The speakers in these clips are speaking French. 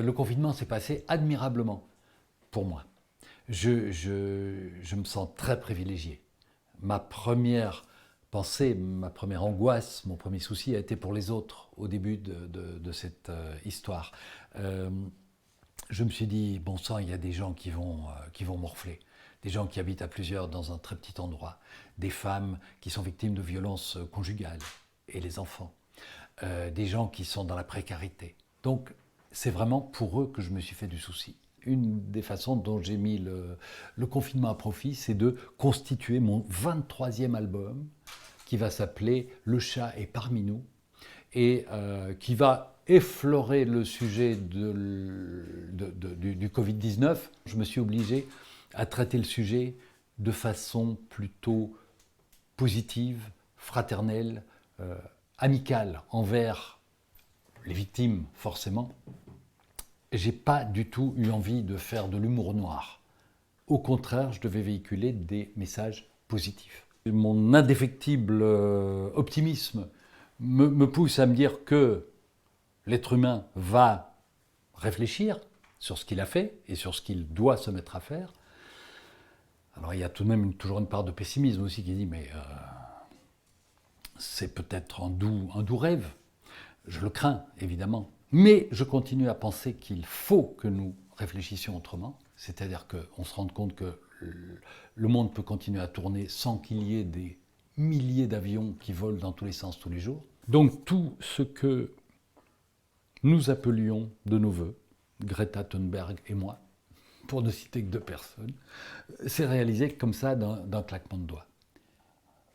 Le confinement s'est passé admirablement pour moi. Je me sens très privilégié. Ma première pensée, ma première angoisse, mon premier souci a été pour les autres au début de cette histoire. Euh, je me suis dit, bon sang, il y a des gens qui vont morfler. Des gens qui habitent à plusieurs dans un très petit endroit. Des femmes qui sont victimes de violences conjugales et les enfants. Des gens qui sont dans la précarité. Donc, c'est vraiment pour eux que je me suis fait du souci. Une des façons dont j'ai mis le confinement à profit, c'est de constituer mon 23e album qui va s'appeler Le chat est parmi nous et qui va effleurer le sujet du Covid-19. Je me suis obligé à traiter le sujet de façon plutôt positive, fraternelle, amicale envers les victimes, forcément. J'ai pas du tout eu envie de faire de l'humour noir. Au contraire, je devais véhiculer des messages positifs. Mon indéfectible optimisme me pousse à me dire que l'être humain va réfléchir sur ce qu'il a fait et sur ce qu'il doit se mettre à faire. Alors il y a tout de même toujours une part de pessimisme aussi qui dit mais c'est peut-être un doux rêve. Je le crains, évidemment. Mais je continue à penser qu'il faut que nous réfléchissions autrement. C'est-à-dire qu'on se rende compte que le monde peut continuer à tourner sans qu'il y ait des milliers d'avions qui volent dans tous les sens tous les jours. Donc tout ce que nous appelions de nos voeux, Greta Thunberg et moi, pour ne citer que 2 personnes, s'est réalisé comme ça d'un claquement de doigts.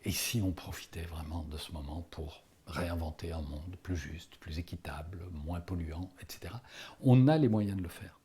Et si on profitait vraiment de ce moment pour réinventer un monde plus juste, plus équitable, moins polluant, etc. On a les moyens de le faire.